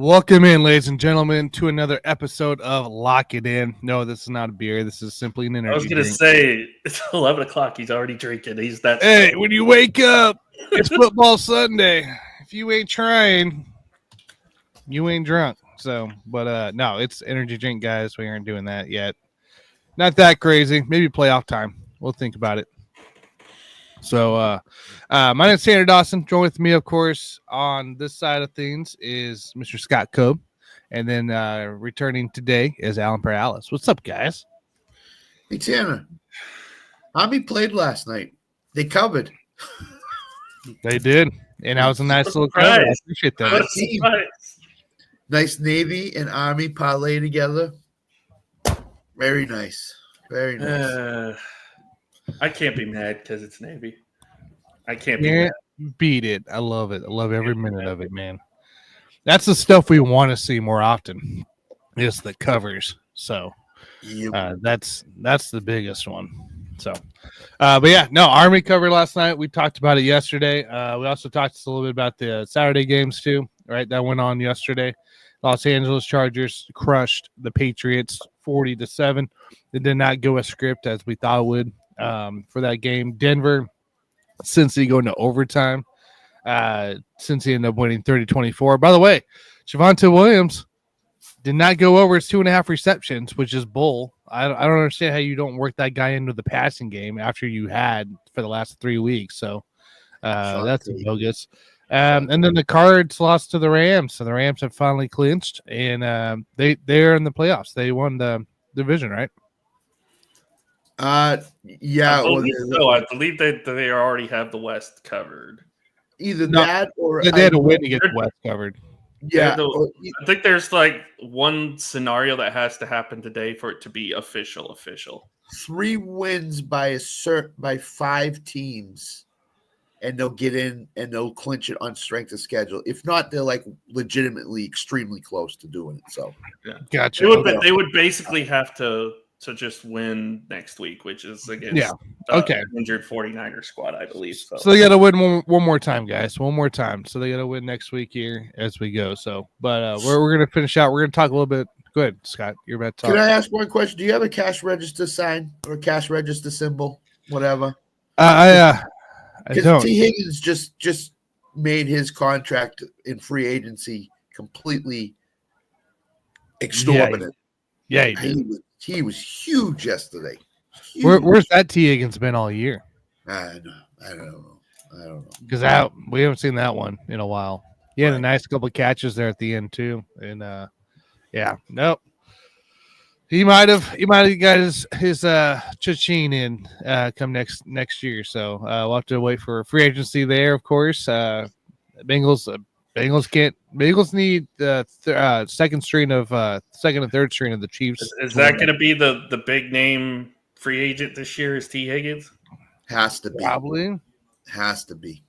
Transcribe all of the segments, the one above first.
Welcome in, ladies and gentlemen, to another episode of Lock It In. No, this is not a beer. This is simply an energy I was going to say, it's 11 o'clock. He's already drinking. He's that. Hey, when you wake up, it's football Sunday. If you ain't trying, you ain't drunk. So, but no, it's energy drink, guys. We aren't doing that yet. Not that crazy. Maybe playoff time. We'll think about it. So, my name is Tanner Dawson. Join with me, of course, on this side of things is Mr. Scott Cobe. And then returning today is Alan Perales. What's up, guys? Hey, Tanner. Army played last night. They covered. They did. And that was a nice little cover. I appreciate that. Nice Navy and Army parlay together. Very nice. Very nice. I can't be mad because it's Navy. I can't be mad. Beat it. I love it. I love every minute of it, man. That's the stuff we want to see more often. Is the covers. So that's the biggest one. So, but yeah, no, Army covered last night. We talked about it yesterday. We also talked a little bit about the Saturday games too, right? That went on yesterday. Los Angeles Chargers crushed the Patriots 40-7. It did not go as script as we thought it would for that game. Denver, Cincy going to overtime. Cincy ended up winning 30-24. By the way, Javonte Williams did not go over his 2.5 receptions, which is bull. I don't understand how you don't work that guy into the passing game after you had for the last 3 weeks. So that's bogus. And then the Cards lost to the Rams, so the Rams have finally clinched, and they're in the playoffs. They won the division, right? Yeah. I believe that they already have the West covered. Either that or they had a win to get the West covered. Yeah, I think there's like one scenario that has to happen today for it to be official. 3 wins by 5 teams. And they'll get in and they'll clinch it on strength of schedule. If not, they're like legitimately extremely close to doing it. So, yeah, gotcha. They would basically have to just win next week, which is against injured 49er squad, I believe. So they got to win one more time, guys. One more time. So they got to win next week here as we go. So, but we're going to finish out. We're going to talk a little bit. Go ahead, Scott. You're about to talk. Can I ask one question? Do you have a cash register sign or a cash register symbol, whatever? Because T. Higgins just made his contract in free agency completely exorbitant. Yeah, he was huge yesterday. Huge. Where's that T. Higgins been all year? I don't know. Because we haven't seen that one in a while. He had a nice couple of catches there at the end too, and nope. He might have got his cha-ching in come next year. So we'll have to wait for free agency there, of course. Bengals need the second and third string of the Chiefs. Is that going to be the big name free agent this year? Is T. Higgins? Has to be. Probably. Has to be.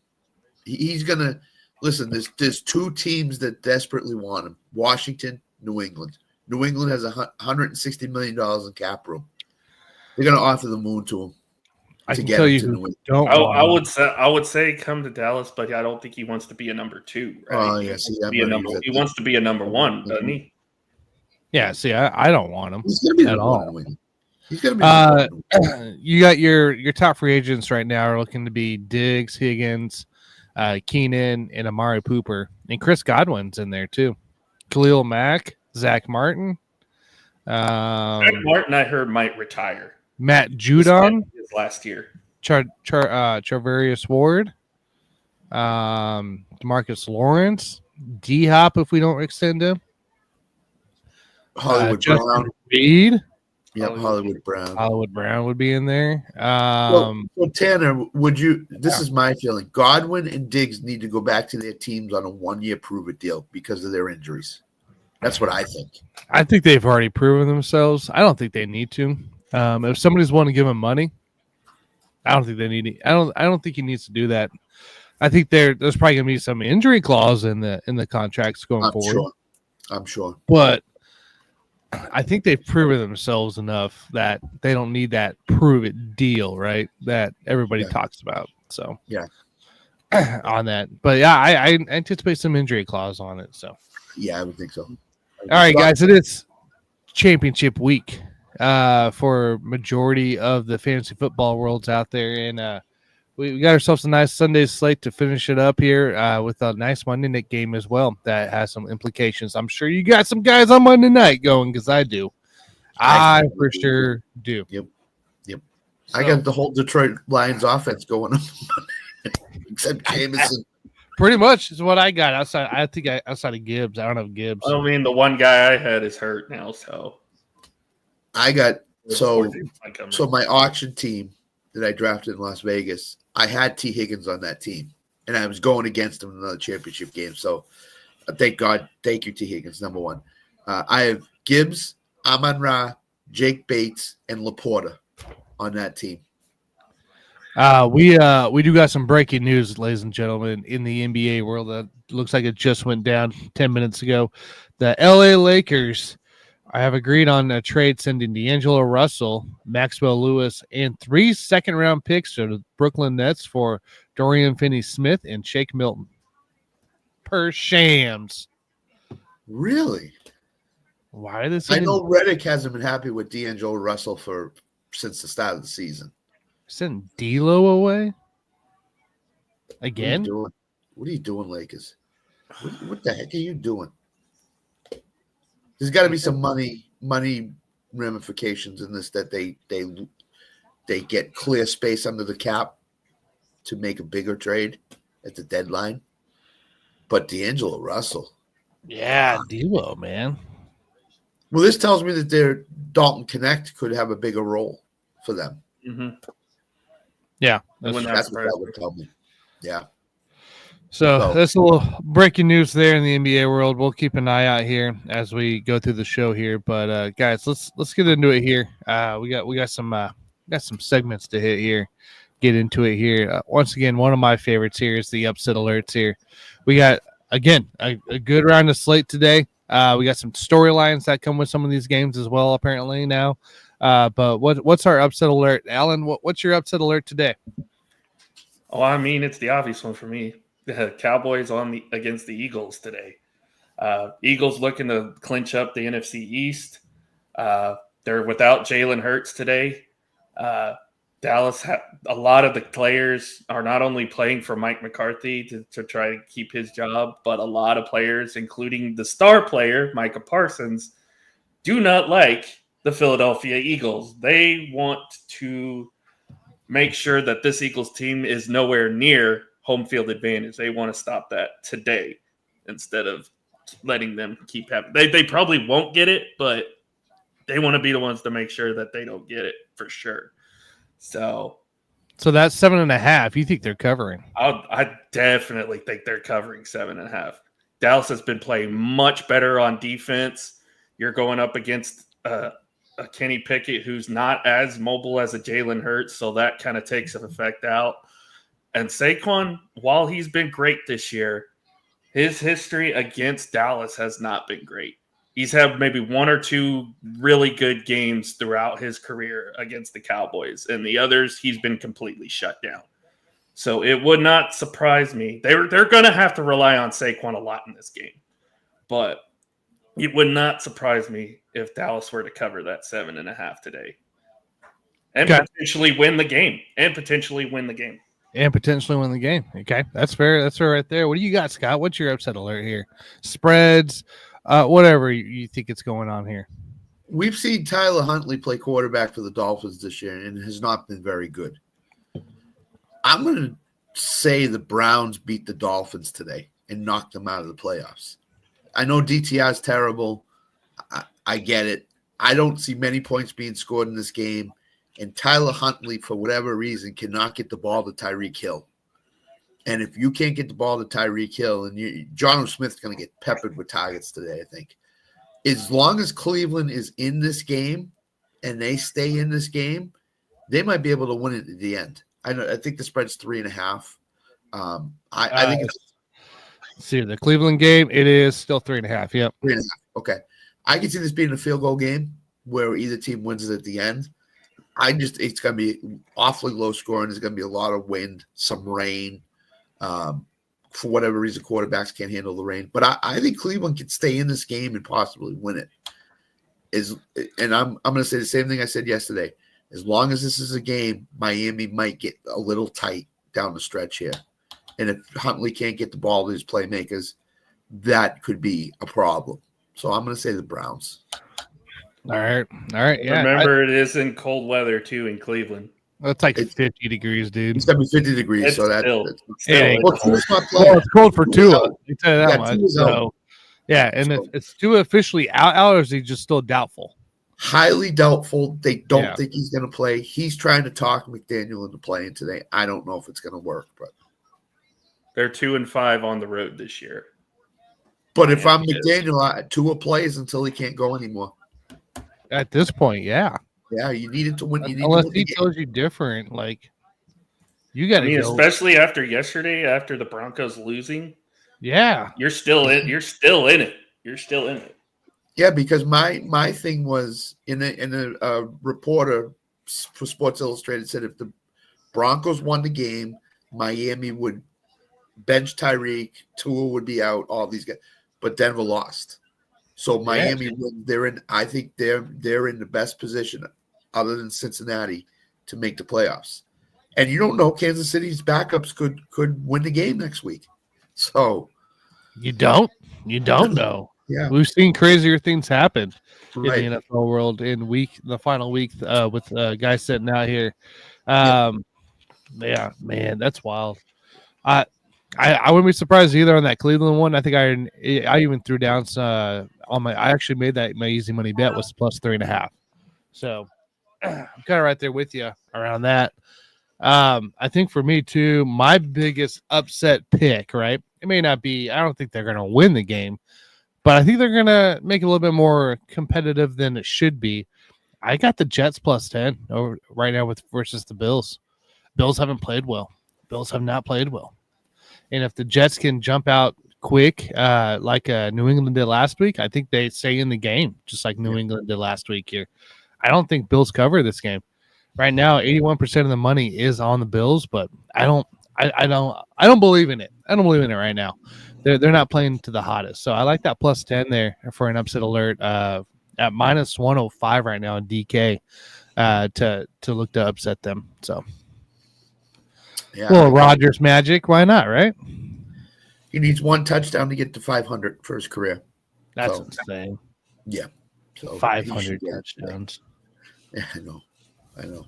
He's gonna listen. There's 2 teams that desperately want him: Washington, New England. New England has $160 million in cap room. They're going to offer the moon to him. I can tell you I would say come to Dallas, but I don't think he wants to be a number 2. Right? Oh, yeah. He wants to be a number 1, doesn't he? Yeah, see, I don't want him. He's going to be at all. He's going to be you got your top free agents right now are looking to be Diggs, Higgins, Keenan, and Amari Cooper. And Chris Godwin's in there, too. Khalil Mack. Zach Martin. Zach Martin, I heard, might retire. Matt Judon. His last year. Charvarius Ward. DeMarcus Lawrence. D-Hop if we don't extend him. Hollywood Brown. Reed. Yep, Hollywood Brown. Hollywood Brown would be in there. Well, Tanner, this is my feeling. Godwin and Diggs need to go back to their teams on a 1-year prove-it deal because of their injuries. That's what I think. I think they've already proven themselves. I don't think they need to. If somebody's willing to give him money, I don't think they need it. I don't think he needs to do that. I think there's probably gonna be some injury clause in the contracts going forward. I'm sure. But I think they've proven themselves enough that they don't need that prove it deal, right? That everybody talks about. So yeah, on that. But yeah, I anticipate some injury clause on it. So Yeah, I would think so. All right, guys, it is championship week for majority of the fantasy football worlds out there, and we got ourselves a nice Sunday slate to finish it up here with a nice Monday night game as well that has some implications. I'm sure you got some guys on Monday night going because I do. I for sure do. Yep. So, I got the whole Detroit Lions offense going on, except Jameson. Pretty much is what I got outside. I think outside of Gibbs. I don't have Gibbs. I mean, the one guy I had is hurt now, so I got so my auction team that I drafted in Las Vegas. I had T. Higgins on that team, and I was going against him in another championship game. So, thank God, thank you, T. Higgins, number one. I have Gibbs, Amon-Ra, Jake Bates, and Laporta on that team. We do got some breaking news, ladies and gentlemen, in the NBA world. That looks like it just went down 10 minutes ago. The LA Lakers have agreed on a trade sending D'Angelo Russell, Maxwell Lewis, and 3 second-round picks to the Brooklyn Nets for Dorian Finney-Smith and Shake Milton. Per Shams. Really? Why are this? I know Redick hasn't been happy with D'Angelo Russell since the start of the season. Send D'Lo away again? What are you doing, Lakers? What the heck are you doing? There's got to be some money ramifications in this that they get clear space under the cap to make a bigger trade at the deadline. But D'Angelo Russell, yeah, D'Lo, man. Well, this tells me that their Dalton Connect could have a bigger role for them. Mm-hmm. Yeah, that's what that would tell me. Yeah. So that's a little breaking news there in the NBA world. We'll keep an eye out here as we go through the show here. But guys, let's get into it here. We got some segments to hit here. Get into it here. Once again, one of my favorites here is the upset alerts here. We got again a good round of slate today. We got some storylines that come with some of these games as well, apparently now. But what's our upset alert, Alan? What's your upset alert today? Oh, I mean, it's the obvious one for me. The Cowboys against the Eagles today. Eagles looking to clinch up the NFC East. They're without Jalen Hurts today. Dallas, a lot of the players are not only playing for Mike McCarthy to try to keep his job, but a lot of players, including the star player, Micah Parsons, do not like the Philadelphia Eagles. They want to make sure that this Eagles team is nowhere near home field advantage. They want to stop that today instead of letting them keep having. They probably won't get it, but they want to be the ones to make sure that they don't get it for sure. So that's 7.5. You think they're covering? I definitely think they're covering 7.5. Dallas has been playing much better on defense. You're going up against a Kenny Pickett who's not as mobile as a Jalen Hurts, so that kind of takes an effect out. And Saquon, while he's been great this year, his history against Dallas has not been great. He's had maybe 1 or 2 really good games throughout his career against the Cowboys, and the others he's been completely shut down. So it would not surprise me. They're going to have to rely on Saquon a lot in this game, but it would not surprise me if Dallas were to cover that 7.5 today, and potentially win the game. Okay, that's fair. That's fair right there. What do you got, Scott? What's your upset alert here? Spreads, whatever you think it's going on here. We've seen Tyler Huntley play quarterback for the Dolphins this year and has not been very good. I'm going to say the Browns beat the Dolphins today and knock them out of the playoffs. I know DTR is terrible. I get it. I don't see many points being scored in this game. And Tyler Huntley, for whatever reason, cannot get the ball to Tyreek Hill. And if you can't get the ball to Tyreek Hill, and Jonnu Smith's going to get peppered with targets today, I think. As long as Cleveland is in this game and they stay in this game, they might be able to win it at the end. I think the spread's 3.5. I think it's. See the Cleveland game. It is still 3.5. Yep. 3.5. Okay. I can see this being a field goal game where either team wins it at the end. It's going to be awfully low scoring. There's going to be a lot of wind, some rain. for whatever reason, quarterbacks can't handle the rain. But I think Cleveland can stay in this game and possibly win it. And I'm going to say the same thing I said yesterday. As long as this is a game, Miami might get a little tight down the stretch here. And if Huntley can't get the ball to his playmakers, that could be a problem. So I'm going to say the Browns. All right. Yeah. Remember, it is in cold weather too in Cleveland. It's like 50 degrees, dude. It's going to be 50 degrees. So that's it's cold for Tua. I'll tell you that much. So, yeah, and if it's Tua officially out, or is he just still doubtful? Highly doubtful. They don't think he's going to play. He's trying to talk McDaniel into playing today. I don't know if it's going to work, but they're 2-5 on the road this year. But if I'm McDaniel, Tua plays until he can't go anymore. At this point, yeah, you needed to win. Unless he tells you different, like you got to. Especially after yesterday, after the Broncos losing. Yeah, you're still in. You're still in it. You're still in it. Yeah, because my thing was in a reporter for Sports Illustrated said if the Broncos won the game, Miami would bench Tyreek, Tua would be out, all these guys, but Denver lost. So Miami, I think they're in the best position, other than Cincinnati, to make the playoffs. And you don't know, Kansas City's backups could win the game next week. So you don't know. Yeah, we've seen crazier things happen in the NFL world in the final week with guys sitting out here. Yeah, man, that's wild. I wouldn't be surprised either on that Cleveland one. I think I even threw down on my. I actually made that my easy money bet was plus 3.5. So I'm kind of right there with you around that. I think for me too, my biggest upset pick, right? It may not be. I don't think they're going to win the game, but I think they're going to make it a little bit more competitive than it should be. I got the Jets plus 10 over right now versus the Bills. Bills haven't played well. Bills have not played well. And if the Jets can jump out quick, like New England did last week, I think they stay in the game, just like New England did last week here. I don't think Bills cover this game. Right now, 81% of the money is on the Bills, but I don't believe in it. I don't believe in it right now. They're not playing to the hottest. So I like that plus 10 there for an upset alert at minus 105 right now in DK to look to upset them. So. Yeah, well, Rodgers magic. Why not, right? He needs one touchdown to get to 500 for his career. That's insane. Yeah. So 500 touchdowns. Yeah, I know.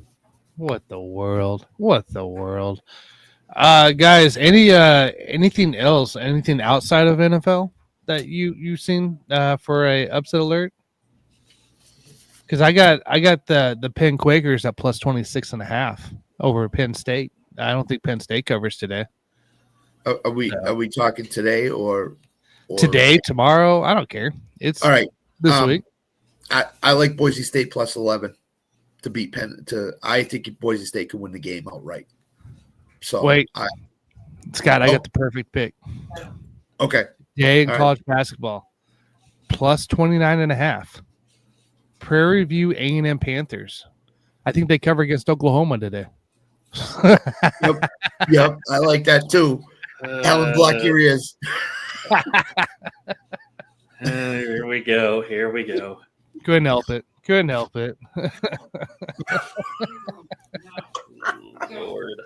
What the world? Guys, anything else? Anything outside of NFL that you've seen for a upset alert? Because I got the Penn Quakers at plus 26.5 over Penn State. I don't think Penn State covers today. Are we talking today or today, tomorrow? I don't care. It's all right this week. I like Boise State plus 11 to beat Penn. I think Boise State can win the game outright. So wait, Scott, I got the perfect pick. Okay, Today in college basketball, plus 29.5. Prairie View A&M Panthers. I think they cover against Oklahoma today. Yep, I like that too. Alan, block your ears. Here we go. Couldn't help it. Lord.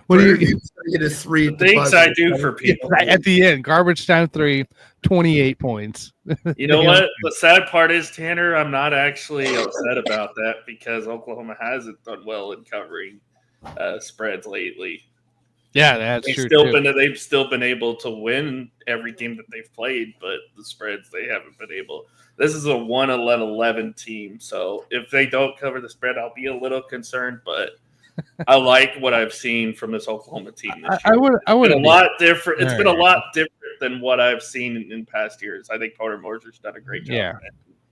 What do you get a 3? Things I do for people at the end. Garbage time 3, 28 points. You know what? The sad part is, Tanner, I'm not actually upset about that because Oklahoma hasn't done well in covering spreads lately. Yeah, that's true. They've still been able to win every game that they've played, but the spreads they haven't been able. This is a 1-11 team, so if they don't cover the spread, I'll be a little concerned. But I like what I've seen from this Oklahoma team this year. I would a lot different. It's been a lot different than what I've seen in past years. I think Porter Moser's done a great job. Yeah.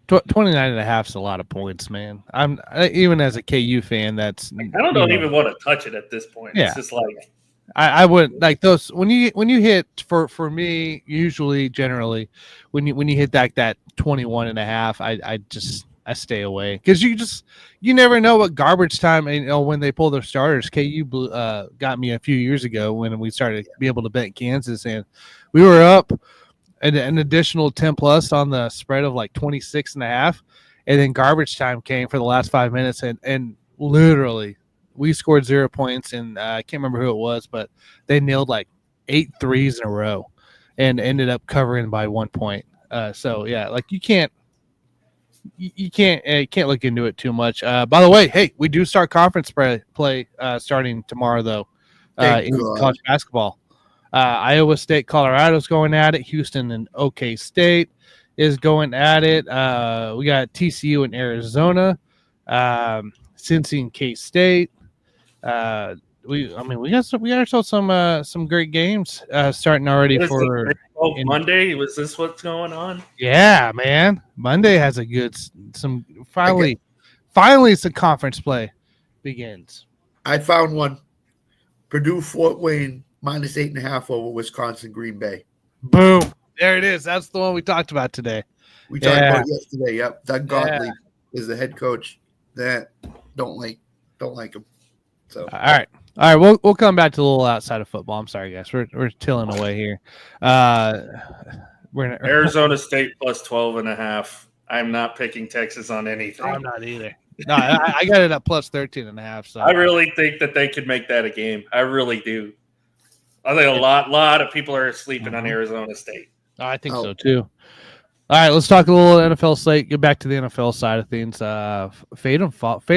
29.5 is a lot of points, man. I'm even as a KU fan. I don't even want to touch it at this point. Yeah. It's just like I would like those when you hit for me generally when you hit that 21.5, I stay away because you never know what garbage time. When they pull their starters. KU got me a few years ago when we started to be able to bet Kansas, and we were up an additional 10 plus on the spread of like 26.5, and then garbage time came for the last 5 minutes, and literally we scored 0 points, and I can't remember who it was, but they nailed like 8 threes in a row and ended up covering by 1 point. So yeah, like you can't look into it too much. By the way, hey, we do start conference play starting tomorrow though, in college basketball. Iowa State, Colorado's going at it. Houston and OK State is going at it. We got TCU in Arizona, Cincy and K State. We got ourselves some great games starting already for Monday. Was this what's going on? Yeah, man. Monday has finally some conference play begins. I found one. Purdue Fort Wayne -8.5 over Wisconsin Green Bay. Boom. There it is. That's the one we talked about today. We talked about it yesterday. Yep. Doug Gottlieb is the head coach. That don't like him. So all right. We'll come back to a little outside of football. I'm sorry, guys. We're tilling away here. We're Arizona State plus 12.5. I'm not picking Texas on anything. I'm not either. No, I got it at plus 13.5. So I really think that they could make that a game. I really do. I think a lot of people are sleeping on Arizona State. I think so too. All right, let's talk a little NFL slate. Get back to the NFL side of things. Fade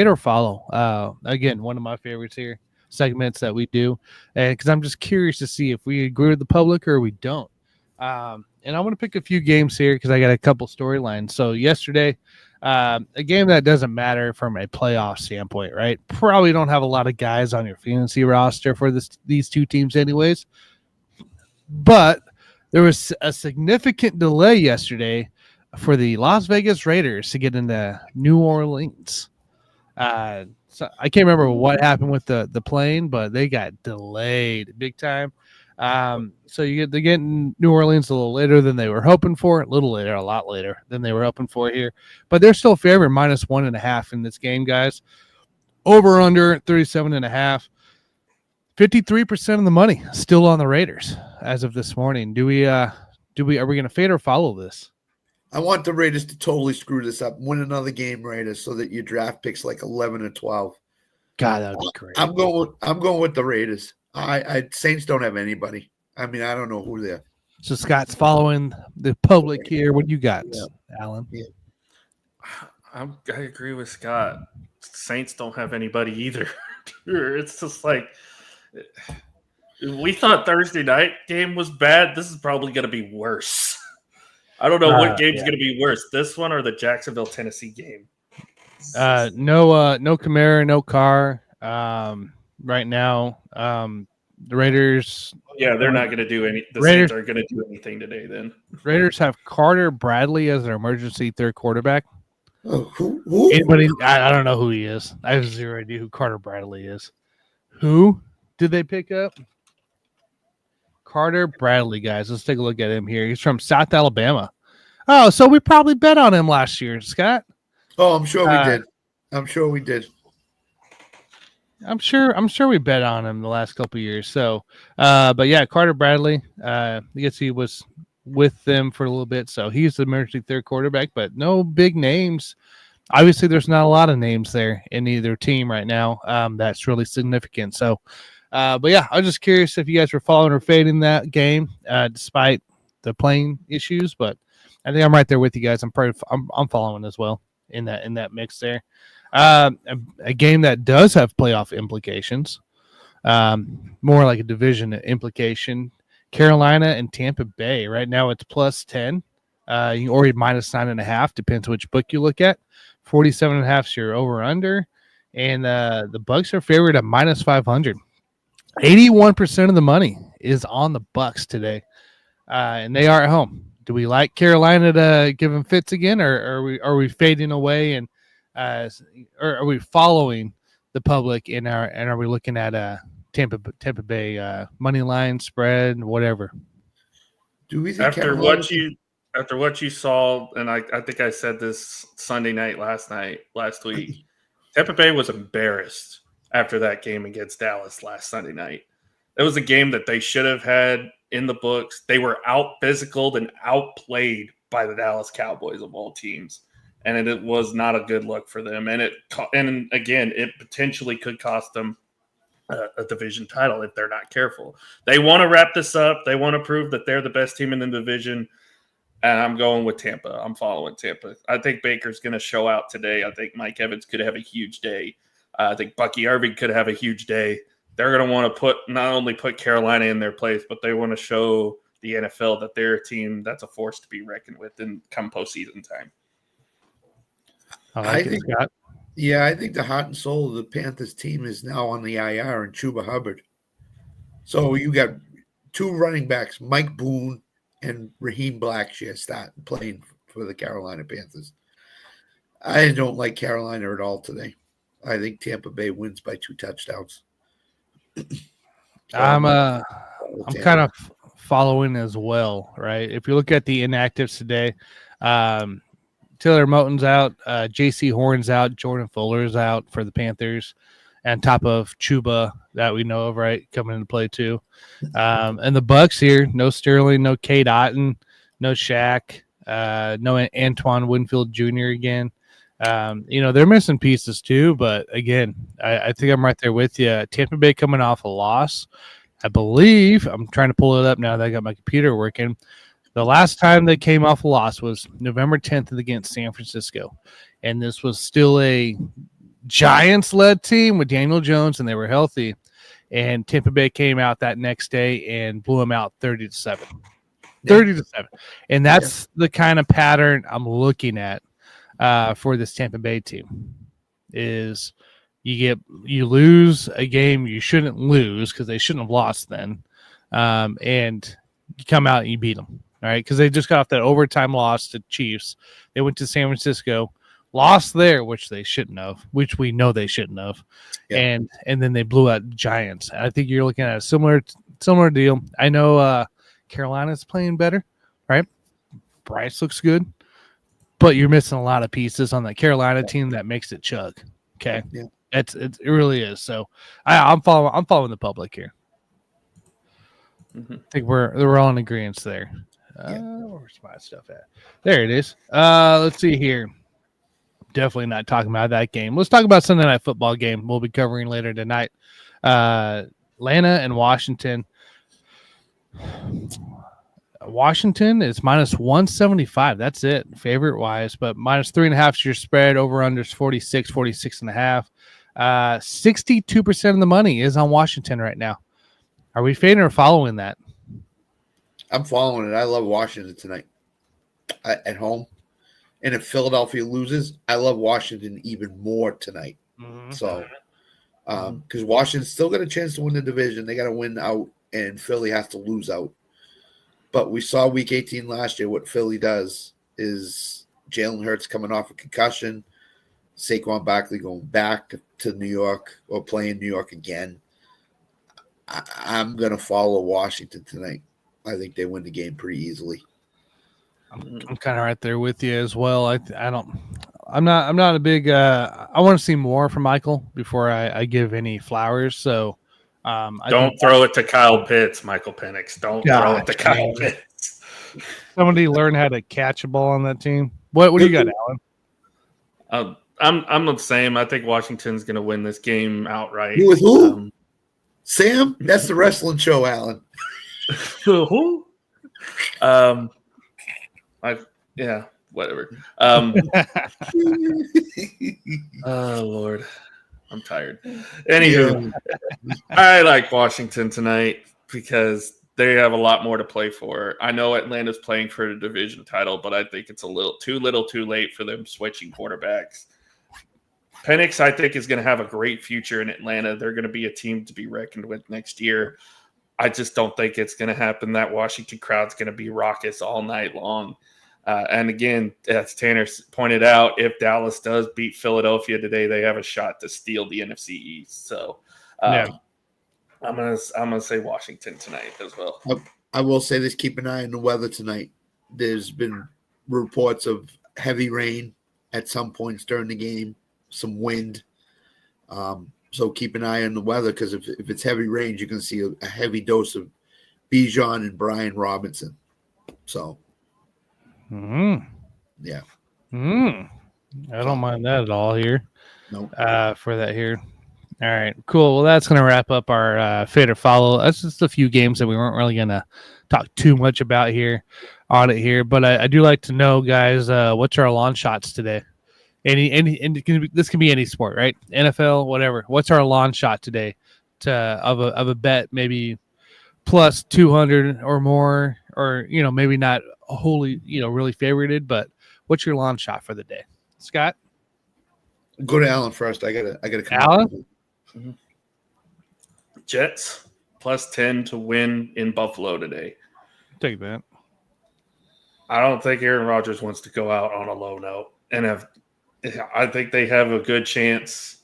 or follow. Again, one of my favorites here. Segments that we do, and because I'm just curious to see if we agree with the public or we don't. And I want to pick a few games here because I got a couple storylines. So yesterday, a game that doesn't matter from a playoff standpoint, right? Probably don't have a lot of guys on your fantasy roster for these two teams anyways. But there was a significant delay yesterday for the Las Vegas Raiders to get into New Orleans. So I can't remember what happened with the plane, but they got delayed big time. So they get in New Orleans a little later than they were hoping for. A lot later than they were hoping for here. But they're still favored -1.5 in this game, guys. Over under 37.5. 53% of the money still on the Raiders as of this morning. Are we going to fade or follow this? I want the Raiders to totally screw this up, win another game, Raiders, so that your draft picks like 11 or 12. God, that would be great. I'm going with the Raiders. Saints don't have anybody. I mean, I don't know who they're. So Scott's following the public here. What do you got, Alan? Yeah. I agree with Scott. Saints don't have anybody either. It's just like we thought Thursday night game was bad. This is probably going to be worse. I don't know what game's going to be worse, this one or the Jacksonville, Tennessee game. No Kamara, no Carr. Right now, the Raiders. Yeah, they're not going to do any. The Saints aren't going to do anything today. Then Raiders have Carter Bradley as their emergency third quarterback. Oh, who? Anybody? I don't know who he is. I have zero idea who Carter Bradley is. Who did they pick up? Carter Bradley, guys. Let's take a look at him here. He's from South Alabama. Oh, so we probably bet on him last year, Scott. Oh, I'm sure we did. I'm sure we did. I'm sure we bet on him the last couple of years. So, but yeah, Carter Bradley. I guess he was with them for a little bit, so he's the emergency third quarterback. But no big names. Obviously, there's not a lot of names there in either team right now. That's really significant. So, but yeah, I was just curious if you guys were following or fading that game, despite the playing issues. But I think I'm right there with you guys. I'm following as well in that mix there. A game that does have playoff implications, more like a division implication. Carolina and Tampa Bay. Right now it's +10. You can already -9.5. Depends which book you look at. 47.5 is your over under, and the Bucks are favored at -500. 81% of the money is on the Bucks today, and they are at home. Do we like Carolina to give them fits again, or are we fading away and or are we following the public and are we looking at Tampa Bay money line spread, whatever? Do we think after what you after what you saw, and I think I said this Sunday night, last week, Tampa Bay was embarrassed after that game against Dallas last Sunday night. It was a game that they should have had in the books. They were out physicaled and outplayed by the Dallas Cowboys of all teams, and it was not a good look for them. And again, it potentially could cost them a division title if they're not careful. They want to wrap this up. They want to prove that they're the best team in the division. And I'm going with Tampa. I'm following Tampa. I think Baker's going to show out today. I think Mike Evans could have a huge day. I think Bucky Irving could have a huge day. They're going to want to not only put Carolina in their place, but they want to show the NFL that they're a team that's a force to be reckoned with in come postseason time. I think Scott. Yeah, I think the heart and soul of the Panthers team is now on the IR and Chuba Hubbard. So you got two running backs, Mike Boone and Raheem Blackshear, playing for the Carolina Panthers. I don't like Carolina at all today. I think Tampa Bay wins by 2 touchdowns. I'm kind of following as well, right? If you look at the inactives today, Taylor Moton's out, J.C. Horn's out, Jordan Fuller's out for the Panthers, on top of Chuba that we know of, right, coming into play too. And the Bucks here, no Sterling, no Cade Otton, no Shaq, no Antoine Winfield Jr. again. They're missing pieces too, but again, I think I'm right there with you. Tampa Bay coming off a loss. I believe, I'm trying to pull it up now that I got my computer working. The last time they came off a loss was November 10th against San Francisco. And this was still a Giants-led team with Daniel Jones, and they were healthy. And Tampa Bay came out that next day and blew them out 30-7. 30-7. And that's the kind of pattern I'm looking at for this Tampa Bay team. Is you lose a game you shouldn't lose because they shouldn't have lost then. And you come out and you beat them. All right, because they just got off that overtime loss to Chiefs. They went to San Francisco, lost there, which they shouldn't have, which we know they shouldn't have, and then they blew out Giants. I think you're looking at a similar deal. I know Carolina's playing better, right? Bryce looks good, but you're missing a lot of pieces on that Carolina team that makes it chug. Okay, it really is. So I'm following the public here. I think we're all in agreement there. Where's my stuff at? There it is. Let's see here. Definitely not talking about that game. Let's talk about Sunday Night Football game we'll be covering later tonight. Atlanta and Washington. Washington is minus 175. That's it, favorite wise, but minus 3.5 is your spread. Over under 46.5. 62% of the money is on Washington right now. Are we fading or following that? I'm following it. I love Washington tonight at home. And if Philadelphia loses, I love Washington even more tonight. Mm-hmm. So, because Washington's still got a chance to win the division. They got to win out, and Philly has to lose out. But we saw Week 18 last year. What Philly does is Jalen Hurts coming off a concussion, Saquon Barkley going back to New York or playing New York again. I'm going to follow Washington tonight. I think they win the game pretty easily. I'm kind of right there with you as well. I'm not a big. I want to see more from Michael before I give any flowers. So don't throw it to Kyle Pitts, Michael Penix. Don't throw it to Kyle Pitts. Somebody learn how to catch a ball on that team. What do you got, Alan? I'm the same. I think Washington's going to win this game outright. You with who? Sam? That's the wrestling show, Alan. Who? Whatever. Oh Lord, I'm tired. Anywho, I like Washington tonight because they have a lot more to play for. I know Atlanta's playing for the division title, but I think it's a little too late for them switching quarterbacks. Penix, I think, is going to have a great future in Atlanta. They're going to be a team to be reckoned with next year. I just don't think it's going to happen. That Washington crowd's going to be raucous all night long. And again, as Tanner pointed out, if Dallas does beat Philadelphia today, they have a shot to steal the NFC East. So I'm gonna say Washington tonight as well. I will say this: keep an eye on the weather tonight. there's been reports of heavy rain at some points during the game, some wind. So keep an eye on the weather, because if it's heavy rain, you're going to see a heavy dose of Bijan and Brian Robinson. So, yeah. I don't mind that at all here. Nope. For that here. All right, cool. Well, that's going to wrap up our Fade or Follow. That's just a few games that we weren't really going to talk too much about here on it here. But I do like to know, guys, what's our long shots today? And this can be any sport, right? NFL, whatever. What's our long shot today of a bet, maybe plus 200 or more, or maybe not wholly really favorited, but what's your long shot for the day, Scott? Go to Alan first. I gotta come Alan? up with it. Jets plus 10 to win in Buffalo today. Take that. I don't think Aaron Rodgers wants to go out on a low note, and I think they have a good chance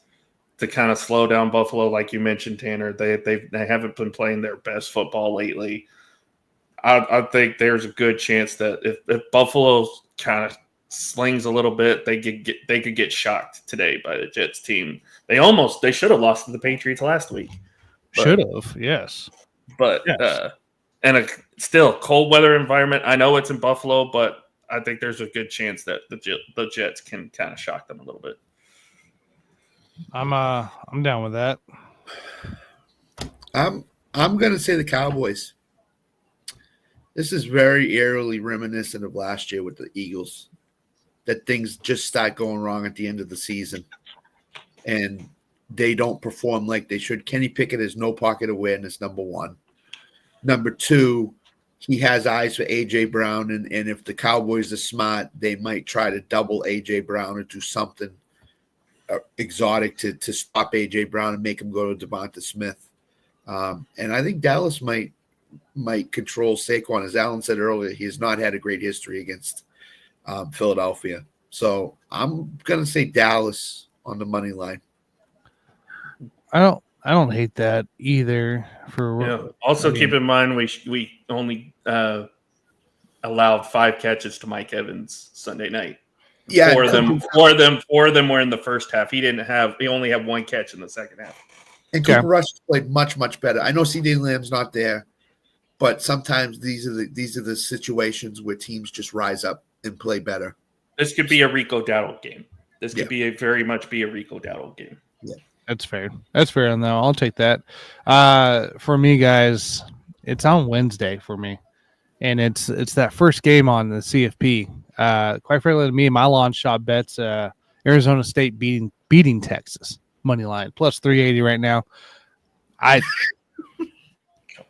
to kind of slow down Buffalo, like you mentioned, Tanner. They haven't been playing their best football lately. I think there's a good chance that if Buffalo kind of slings a little bit, they could get shocked today by the Jets team. They should have lost to the Patriots last week. Should have, yes. But yes. And still cold weather environment. I know it's in Buffalo, but I think there's a good chance that the Jets can kind of shock them a little bit. I'm down with that. I'm gonna say the Cowboys. This is very eerily reminiscent of last year with the Eagles, that things just start going wrong at the end of the season, and they don't perform like they should. Kenny Pickett has no pocket awareness, number one. Number two, he has eyes for A.J. Brown, and if the Cowboys are smart, they might try to double A.J. Brown or do something exotic to stop A.J. Brown and make him go to Devonta Smith. And I think Dallas might control Saquon. As Alan said earlier, he has not had a great history against Philadelphia. So I'm going to say Dallas on the money line. I don't hate that either. Also, keep in mind we only allowed 5 catches to Mike Evans Sunday night. Yeah, four of them were in the first half. He only had 1 catch in the second half. And Cooper Rush played much, much better. I know CeeDee Lamb's not there, but sometimes these are the situations where teams just rise up and play better. This could be a Rico Dowdle game. This could very much be a Rico Dowdle game. Yeah. That's fair. That's fair, though. I'll take that. For me, guys, it's on Wednesday for me, and it's that first game on the CFP. Quite frankly, to me, my launch shot bets Arizona State beating Texas money line plus 380 right now. Come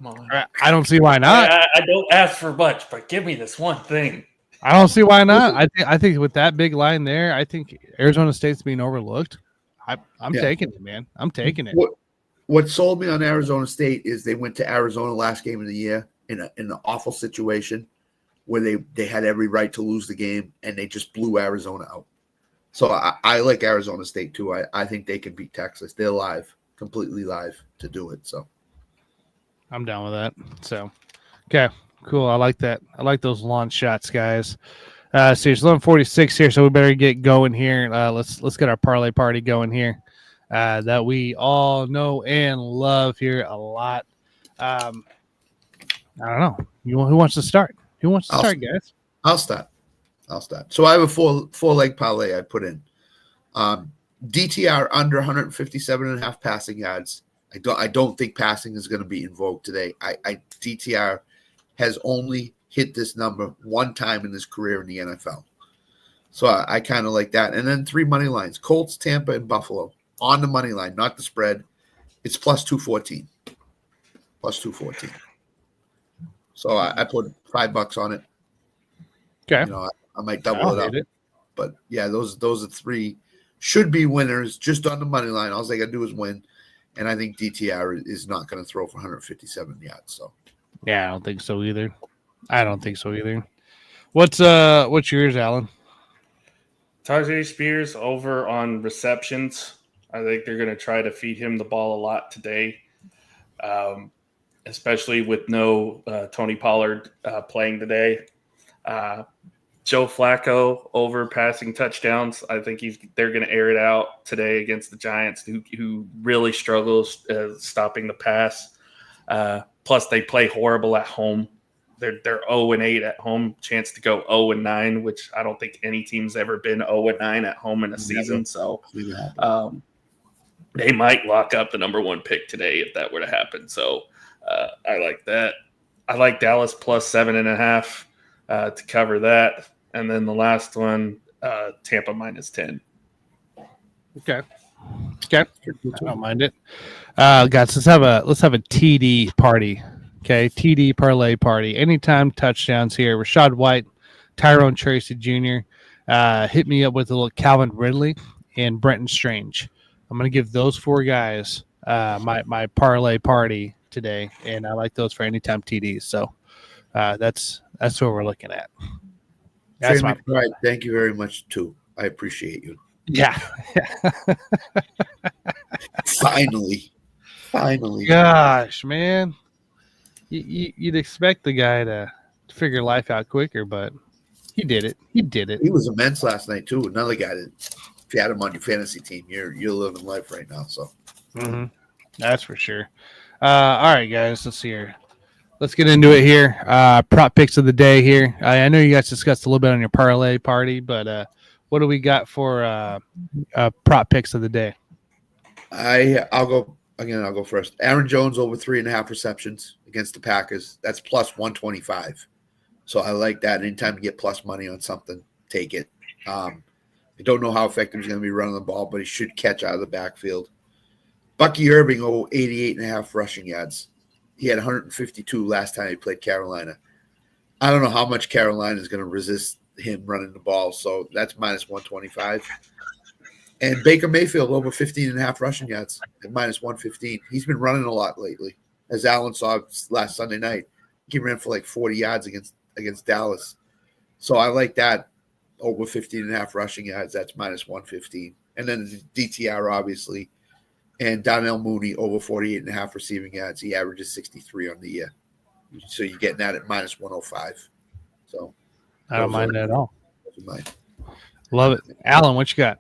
on. I don't see why not. I don't ask for much, but give me this one thing. I don't see why not. I think with that big line there, I think Arizona State's being overlooked. I'm taking it, man. I'm taking it. What sold me on Arizona State is they went to Arizona last game of the year in an awful situation where they had every right to lose the game, and they just blew Arizona out. So I like Arizona State too. I think they can beat Texas. They're live, completely live to do it. So I'm down with that. So, okay, cool. I like that. I like those launch shots, guys. So it's 11:46 here, so we better get going here. Let's get our parlay party going here. That we all know and love here a lot. I don't know. Who wants to start? Who wants to start, guys? I'll start. So I have a four leg parlay I put in. DTR under 157.5 passing yards. I don't think passing is going to be invoked today. DTR has only hit this number one time in his career in the NFL. So I kind of like that. And then 3 money lines: Colts, Tampa, and Buffalo on the money line, not the spread. It's plus 214. Plus 214. So I put $5 on it. Okay. I might double it up. But yeah, those are 3 should be winners just on the money line. All they got to do is win. And I think DTR is not going to throw for 157 yards. So yeah, I don't think so either. What's yours, Alan? Tajay Spears over on receptions. I think they're going to try to feed him the ball a lot today, especially with no Tony Pollard playing today. Joe Flacco over passing touchdowns. I think they're going to air it out today against the Giants, who really struggles stopping the pass. Plus, they play horrible at home. They're 0-8 at home. Chance to go 0-9, which I don't think any team's ever been 0-9 at home in a season. So they might lock up the number 1 pick today if that were to happen. So I like that. I like Dallas plus 7.5 to cover that. And then the last one, Tampa minus 10. Okay. I don't mind it. Guys, let's have a TD party. Okay, TD parlay party. Anytime touchdowns here. Rashad White, Tyrone Tracy Jr. Hit me up with a little Calvin Ridley and Brenton Strange. I'm gonna give those 4 guys my parlay party today, and I like those for anytime TDs. So that's what we're looking at. That's right. Thank you very much too. I appreciate you. Yeah. Finally. Gosh, man. You'd expect the guy to figure life out quicker, but he did it. He was immense last night too. Another guy that, if you had him on your fantasy team, you're living life right now. So that's for sure. All right, guys, let's see here. Let's get into it here. Prop picks of the day here. I know you guys discussed a little bit on your parlay party, but what do we got for prop picks of the day? I'll go first. Aaron Jones over 3.5 receptions against the Packers. That's plus 125. So I like that. Anytime you get plus money on something, take it. I don't know how effective he's going to be running the ball, but he should catch out of the backfield. Bucky Irving over 88.5 rushing yards. He had 152 last time he played Carolina. I don't know how much Carolina is going to resist him running the ball, so that's minus 125. And Baker Mayfield over 15.5 rushing yards at minus 115. He's been running a lot lately. As Alan saw last Sunday night, he ran for like 40 yards against Dallas. So I like that over 15.5 rushing yards. That's minus 115. And then DTR, obviously. And Donnell Mooney over 48.5 receiving yards. He averages 63 on the year. So you're getting that at minus 105. So I don't mind that at all. Love it. Alan, what you got?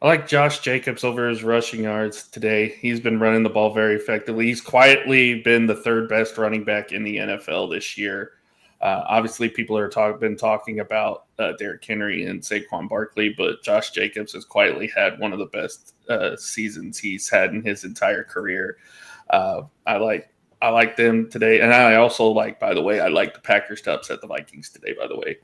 I like Josh Jacobs over his rushing yards today. He's been running the ball very effectively. He's quietly been the 3rd best running back in the NFL this year. Obviously, people are been talking about Derrick Henry and Saquon Barkley, but Josh Jacobs has quietly had one of the best seasons he's had in his entire career. I like them today, and I also like, by the way, I like the Packers to upset the Vikings today. By the way,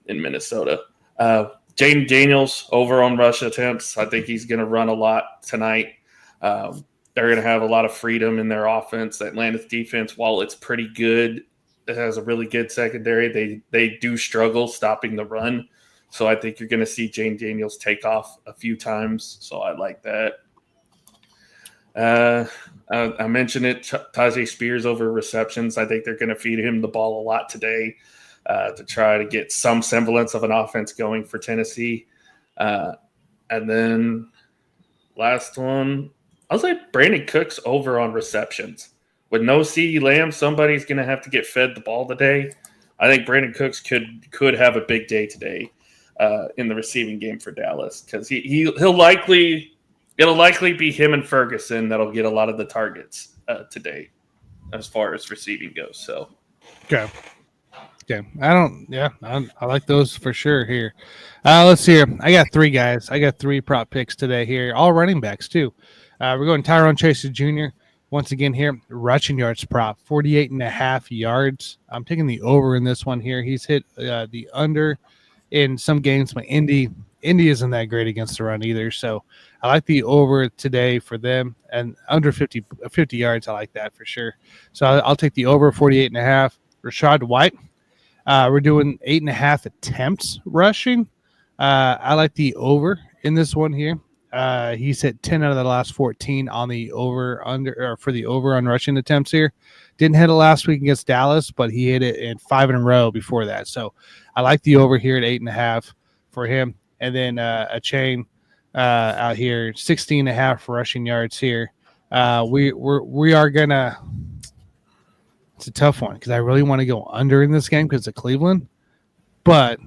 in Minnesota, Jaden Daniels over on rush attempts. I think he's going to run a lot tonight. They're going to have a lot of freedom in their offense. Atlanta's defense, while it's pretty good, it has a really good secondary. They do struggle stopping the run. So I think you're going to see Jaden Daniels take off a few times. So I like that. I mentioned it, Tajay Spears over receptions. I think they're going to feed him the ball a lot today to try to get some semblance of an offense going for Tennessee. And then last one, I was like Brandon Cooks over on receptions. With no CeeDee Lamb, somebody's going to have to get fed the ball today. I think Brandon Cooks could have a big day today in the receiving game for Dallas because it'll likely be him and Ferguson that'll get a lot of the targets today as far as receiving goes. So, okay. I like those for sure here. Let's see here. I got 3 guys. I got 3 prop picks today here, all running backs too. We're going Tyrone Tracy Jr. Once again here, rushing yards prop, 48.5 yards. I'm taking the over in this one here. He's hit the under in some games, but Indy isn't that great against the run either. So I like the over today for them, and under 50 yards. I like that for sure. So I'll take the over 48.5. Rashad White. We're doing 8.5 attempts rushing. I like the over in this one here. He's hit 10 out of the last 14 on the over on rushing attempts here. Didn't hit it last week against Dallas, but he hit it in 5 in a row before that. So I like the over here at 8.5 for him. And then a chain out here, 16.5 rushing yards here. We are gonna it's a tough one because I really want to go under in this game because of Cleveland. But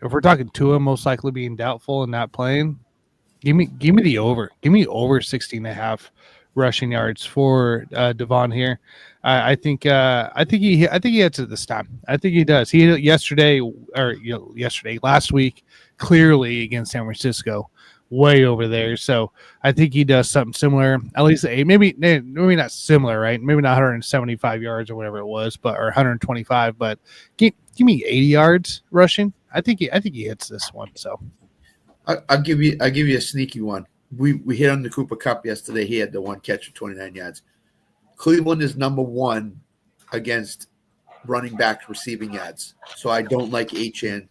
if we're talking Tua most likely being doubtful and not playing, give me the over. Give me over 16.5 rushing yards for Devon here. I think he hits it this time. I think he does. He hit it last week, clearly against San Francisco, way over there. So I think he does something similar. At least maybe not similar, right? Maybe not 175 yards or whatever it was, or 125. But give me 80 yards rushing. I think he hits this one. So I'll give you a sneaky one. We hit on the Cooper Cup yesterday. He had the one catch of 29 yards. Cleveland is number 1 against running back receiving yards. So I don't like Achane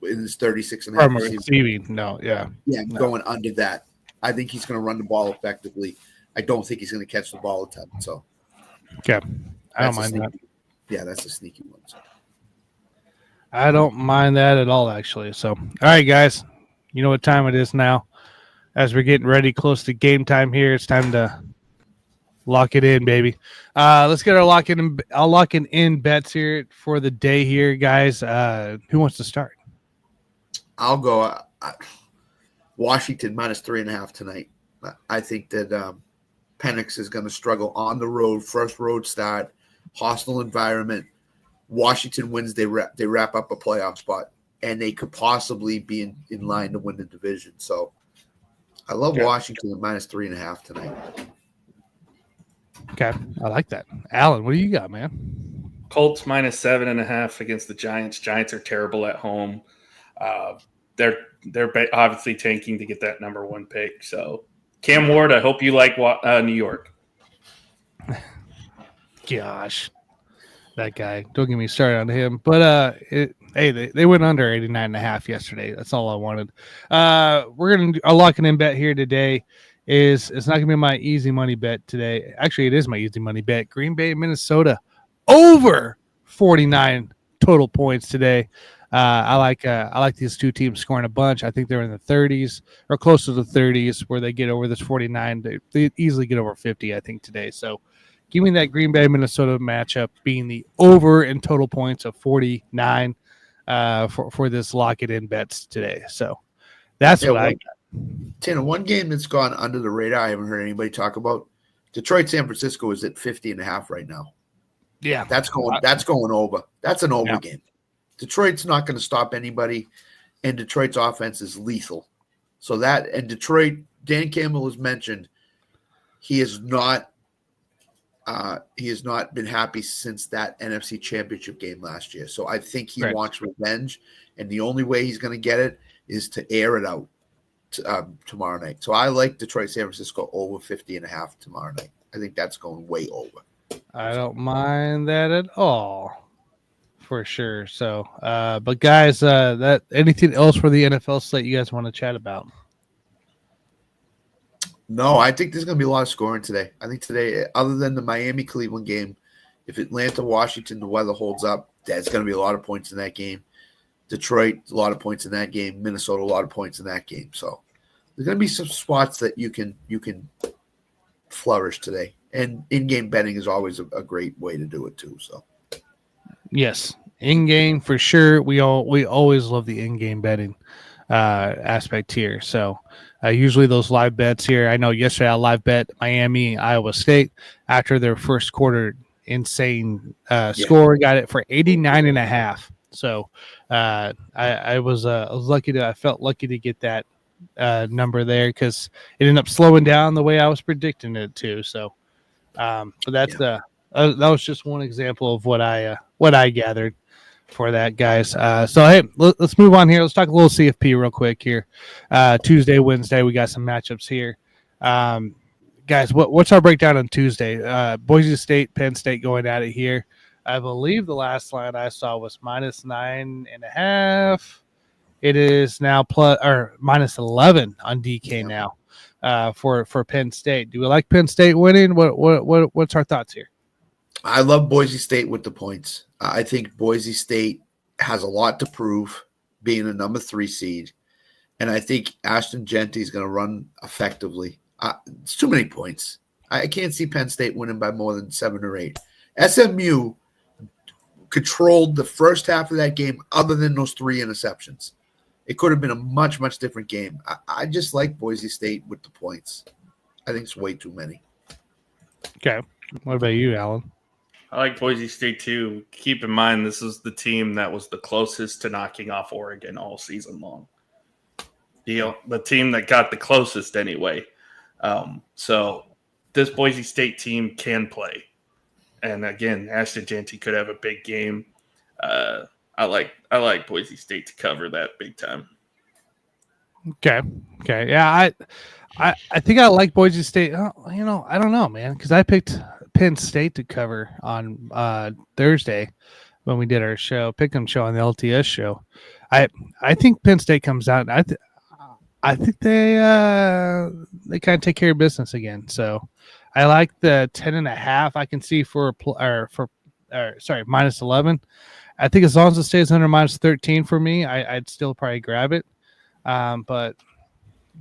in his 36.5 receiving. No, yeah. Yeah, I'm going under that. I think he's going to run the ball effectively. I don't think he's going to catch the ball a ton. So, okay. I don't mind that. Yeah, that's a sneaky one. So. I don't mind that at all, actually. So, all right, guys. You know what time it is now. As we're getting ready close to game time here, it's time to lock it in, baby. Let's get our locking in bets here for the day here, guys. Who wants to start? I'll go Washington -3.5 tonight. I think that Penix is going to struggle on the road, first road start, hostile environment. Washington wins, they wrap up a playoff spot, and they could possibly be in line to win the division. So I love Washington at -3.5 tonight. Okay, I like that. Alan, what do you got, man? Colts -7.5 against the Giants. Giants are terrible at home. They're obviously tanking to get that number 1 pick. So Cam Ward, I hope you like New York. Gosh, that guy. Don't get me started on him. But they went under 89.5 yesterday. That's all I wanted. We're gonna do a locking in bet here today. It's not gonna be my easy money bet today. Actually, it is my easy money bet. Green Bay, Minnesota, over 49 total points today. I like these two teams scoring a bunch. I think they're in the 30s or close to the 30s where they get over this 49. They easily get over 50, I think, today. So give me that Green Bay Minnesota matchup being the over in total points of 49 for this lock it in bets today. So that's what I got. Tanner, one game that's gone under the radar I haven't heard anybody talk about. Detroit San Francisco is at 50.5 right now. Yeah, that's going over. That's an over game. Detroit's not going to stop anybody, and Detroit's offense is lethal. So that, and Detroit, Dan Campbell has mentioned he has not been happy since that NFC Championship game last year. So I think he wants revenge, and the only way he's going to get it is to air it out tomorrow night. So I like Detroit San Francisco over 50.5 tomorrow night. I think that's going way over. I don't mind that at all. For sure. So, but guys, that anything else for the NFL slate you guys want to chat about? No, I think there's going to be a lot of scoring today. I think today, other than the Miami-Cleveland game, if Atlanta-Washington, the weather holds up, there's going to be a lot of points in that game. Detroit, a lot of points in that game. Minnesota, a lot of points in that game. So there's going to be some spots that you can flourish today. And in-game betting is always a great way to do it too. So. Yes, in-game for sure. We always love the in-game betting aspect here. So usually those live bets here. I know yesterday I live bet Miami, Iowa State after their first quarter insane score. Got it for 89.5. So I was lucky I felt lucky to get that number there because it ended up slowing down the way I was predicting it to. So, but that's that was just one example of what I gathered for that, guys. So hey, let's move on here. Let's talk a little CFP real quick here. Tuesday, Wednesday, we got some matchups here. Guys, what's our breakdown on Tuesday? Boise State, Penn State going at it here. I believe the last line I saw was -9.5. It is now -11 on DK now for Penn State. Do we like Penn State winning? What's our thoughts here? I love Boise State with the points. I think Boise State has a lot to prove, being a number 3 seed, and I think Ashton Genty is going to run effectively. It's too many points. I can't see Penn State winning by more than 7 or 8. SMU controlled the first half of that game other than those 3 interceptions. It could have been a much, much different game. I just like Boise State with the points. I think it's way too many. Okay. What about you, Alan? I like Boise State too. Keep in mind, this is the team that was the closest to knocking off Oregon all season long. The team that got the closest anyway. So this Boise State team can play. And again, Ashton Jeanty could have a big game. I like Boise State to cover that big time. Okay. Yeah, I think I like Boise State. I don't know, man, because I picked Penn State to cover on Thursday when we did our pick'em show on the LTS show. I think Penn State comes out. I think they kind of take care of business again. So I like the 10.5. I can see for minus 11. I think as long as it stays under minus 13 for me, I'd still probably grab it. But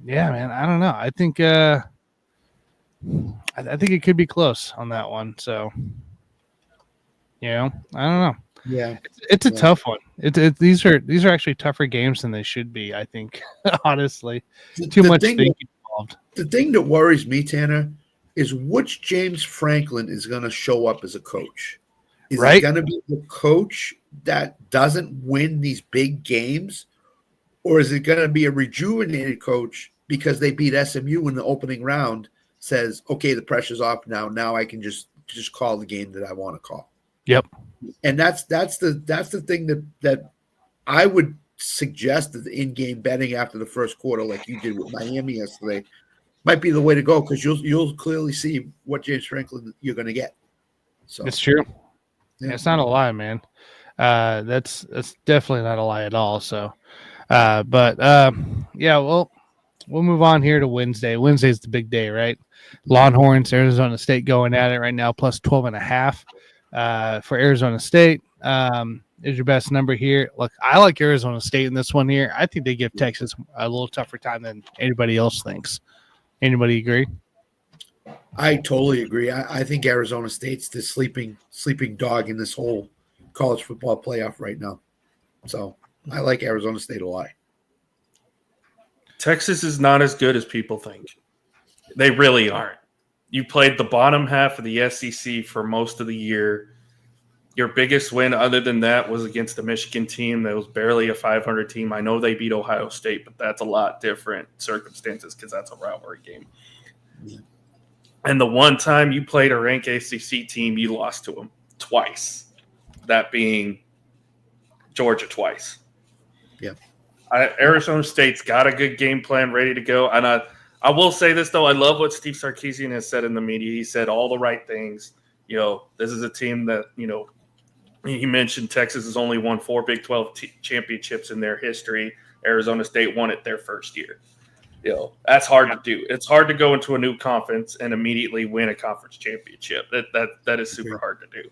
yeah, man, I don't know. I think I think it could be close on that one. So I don't know. Yeah, it's a tough one. These are actually tougher games than they should be. I think honestly, too much thinking involved. The thing that worries me, Tanner, is which James Franklin is going to show up as a coach. Is it going to be the coach that doesn't win these big games, or is it going to be a rejuvenated coach because they beat SMU in the opening round? Says, okay, the pressure's off now. Now I can just call the game that I want to call. Yep. And that's the thing that I would suggest that the in-game betting after the first quarter, like you did with Miami yesterday, might be the way to go because you'll clearly see what James Franklin you're going to get. So it's true. Yeah, it's not a lie, man. That's definitely not a lie at all. So, yeah, well, we'll move on here to Wednesday. Wednesday's the big day, right? Longhorns, Arizona State going at it right now, plus 12.5 for Arizona State. Is your best number here. Look, I like Arizona State in this one here. I think they give Texas a little tougher time than anybody else thinks. Anybody agree? I totally agree. I think Arizona State's the sleeping dog in this whole college football playoff right now. So I like Arizona State a lot. Texas is not as good as people think. They really aren't. You played the bottom half of the SEC for most of the year. Your biggest win other than that was against the Michigan team that was barely a 500 team. I know they beat Ohio State, but that's a lot different circumstances because that's a rivalry game. Yeah. And the one time you played a ranked ACC team, you lost to them twice, that being Georgia twice. Yeah. Arizona State's got a good game plan ready to go. And I will say this, though. I love what Steve Sarkisian has said in the media. He said all the right things. This is a team that, he mentioned Texas has only won 4 Big 12 championships in their history. Arizona State won it their first year. That's hard to do. It's hard to go into a new conference and immediately win a conference championship. That is super hard to do.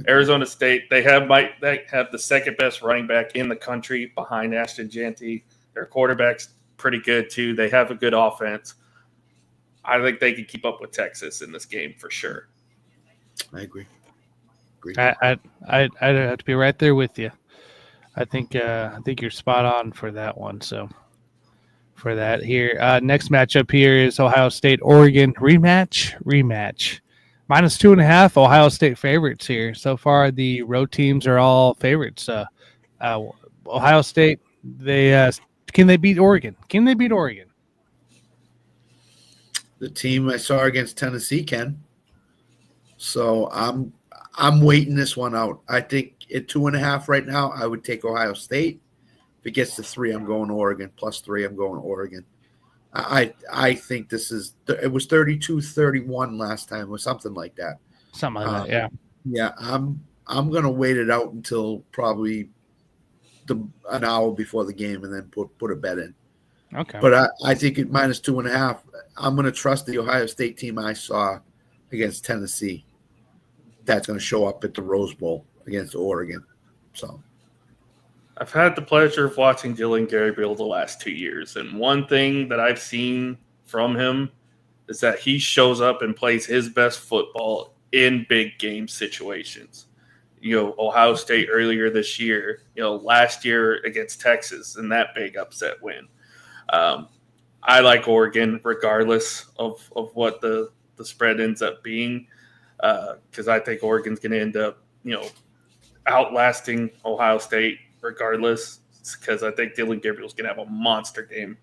Arizona State, they have the second best running back in the country behind Ashton Jeanty. Their quarterback's pretty good too. They have a good offense. I think they can keep up with Texas in this game for sure. I agree. I'd have to be right there with you. I think you're spot on for that one. So for that here, next matchup here is Ohio State Oregon rematch. Minus 2.5 Ohio State favorites here. So far, the road teams are all favorites. Ohio State, can they beat Oregon? The team I saw against Tennessee can. So I'm waiting this one out. I think at 2.5 right now, I would take Ohio State. If it gets to 3, I'm going Oregon. Plus 3, I'm going Oregon. I think this is – it was 32-31 last time or something like that. Something like that, yeah. Yeah, I'm going to wait it out until probably an hour before the game and then put a bet in. Okay. But I think at minus 2.5, I'm going to trust the Ohio State team I saw against Tennessee. That's going to show up at the Rose Bowl against Oregon. So I've had the pleasure of watching Dylan Gabriel the last 2 years, and one thing that I've seen from him is that he shows up and plays his best football in big game situations. Ohio State earlier this year, last year against Texas and that big upset win. I like Oregon regardless of what the spread ends up being, because I think Oregon's going to end up, outlasting Ohio State regardless, because I think Dylan Gabriel's going to have a monster game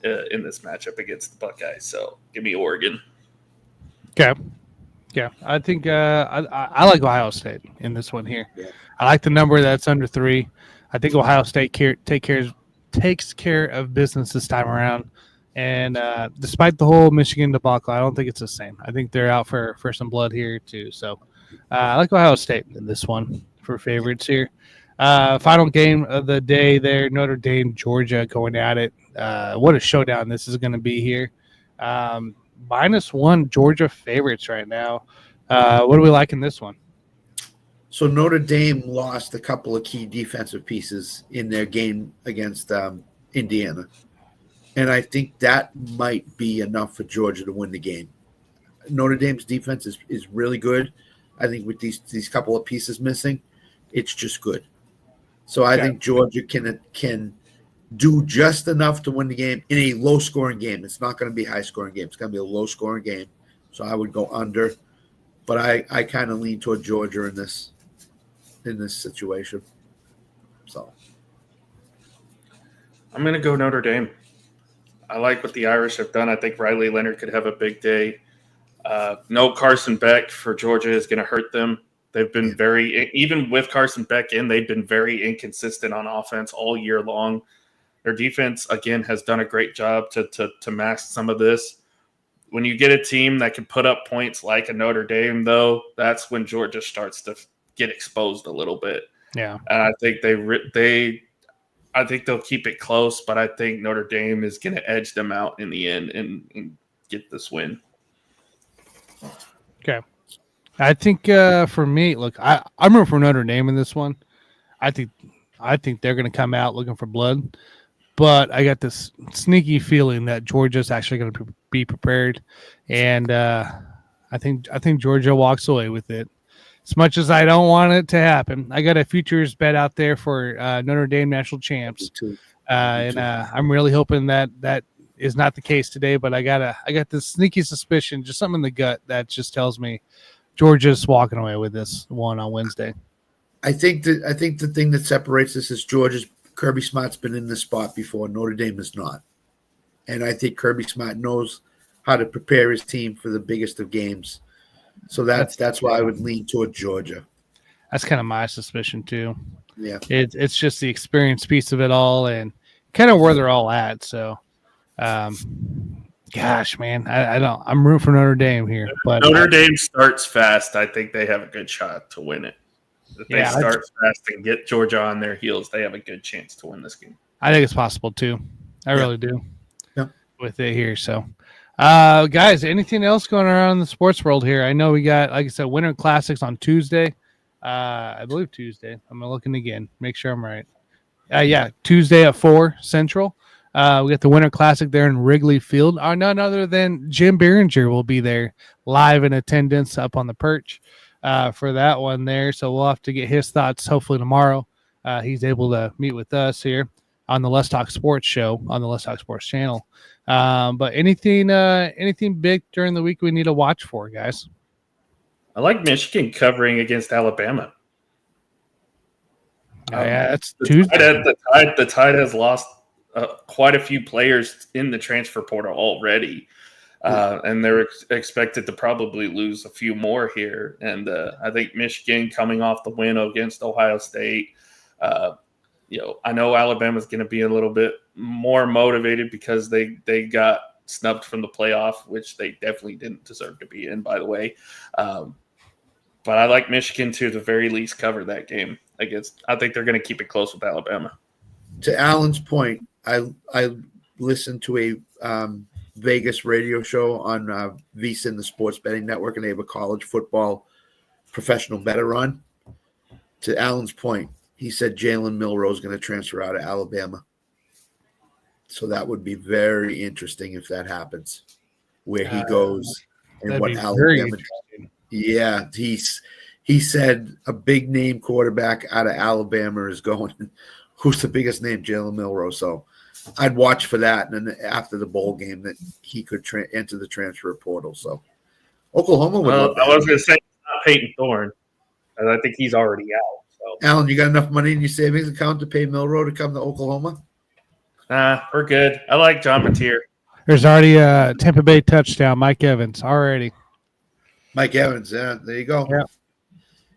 in this matchup against the Buckeyes. So give me Oregon. Okay. Yeah, I think I like Ohio State in this one here. Yeah. I like the number that's under 3. I think Ohio State takes care of business this time around. And despite the whole Michigan debacle, I don't think it's the same. I think they're out for some blood here too. So I like Ohio State in this one for favorites here. Final game of the day there, Notre Dame, Georgia going at it. What a showdown this is going to be here. -1 Georgia favorites right now. What do we like in this one? So Notre Dame lost a couple of key defensive pieces in their game against Indiana. And I think that might be enough for Georgia to win the game. Notre Dame's defense is really good. I think with these couple of pieces missing, it's just good. So I think Georgia can do just enough to win the game in a low-scoring game. It's not going to be a high-scoring game. It's going to be a low-scoring game. So I would go under. But I kind of lean toward Georgia in this situation. So I'm going to go Notre Dame. I like what the Irish have done. I think Riley Leonard could have a big day. No Carson Beck for Georgia is going to hurt them. They've been even with Carson Beck in, they've been very inconsistent on offense all year long. Their defense, again, has done a great job to mask some of this. When you get a team that can put up points like a Notre Dame, though, that's when Georgia starts to get exposed a little bit. Yeah, and I think I think they'll keep it close, but I think Notre Dame is going to edge them out in the end and get this win. Okay. I think for me, look, I'm rooting for Notre Dame in this one. I think they're going to come out looking for blood, but I got this sneaky feeling that Georgia's actually going to be prepared, and I think Georgia walks away with it. As much as I don't want it to happen, I got a futures bet out there for Notre Dame national champs, and I'm really hoping that is not the case today. But I got this sneaky suspicion, just something in the gut that just tells me Georgia's walking away with this one on Wednesday. I think the thing that separates this is Kirby Smart's been in this spot before. Notre Dame is not, and I think Kirby Smart knows how to prepare his team for the biggest of games. So that's why I would lean toward Georgia. That's kind of my suspicion too. Yeah, it's just the experience piece of it all, and kind of where they're all at. So, gosh, man, I don't. I'm rooting for Notre Dame here, but Notre Dame starts fast. I think they have a good shot to win it. If they start fast and get Georgia on their heels, they have a good chance to win this game. I think it's possible too. I really do. Yeah. With it here, so. Guys, anything else going around in the sports world here? I know we got, like I said, Winter Classics on Tuesday. I believe Tuesday. I'm looking again. Make sure I'm right. Yeah, Tuesday at 4 Central. We got the Winter Classic there in Wrigley Field. None other than Jim Behringer will be there live in attendance up on the perch for that one there. So we'll have to get his thoughts hopefully tomorrow. He's able to meet with us here on the Let's Talk Sports show on the Let's Talk Sports channel. But anything big during the week we need to watch for, guys? I like Michigan covering against Alabama. Yeah, that's Tuesday. The Tide has lost quite a few players in the transfer portal already, and they're expected to probably lose a few more here. And I think Michigan coming off the win against Ohio State. I know Alabama's going to be a little bit more motivated because they got snubbed from the playoff, which they definitely didn't deserve to be in, by the way. But I like Michigan to the very least cover that game against. I think they're going to keep it close with Alabama. To Alan's point, I listened to a Vegas radio show on VSiN, the Sports Betting Network, and they have a college football professional better on. To Alan's point, he said Jalen Milroe is going to transfer out of Alabama. So that would be very interesting if that happens, where he goes and what Alabama. Yeah, he said a big name quarterback out of Alabama is going. Who's the biggest name? Jalen Milroe. So I'd watch for that. And then after the bowl game, that he could enter the transfer portal. So Oklahoma would love that. I was going to say not Peyton Thorne, and I think he's already out. So. Alan, you got enough money in your savings account to pay Milroe to come to Oklahoma? We're good. I like John Mateer. There's already a Tampa Bay touchdown. Mike Evans already. Mike Evans, yeah, there you go. Yep.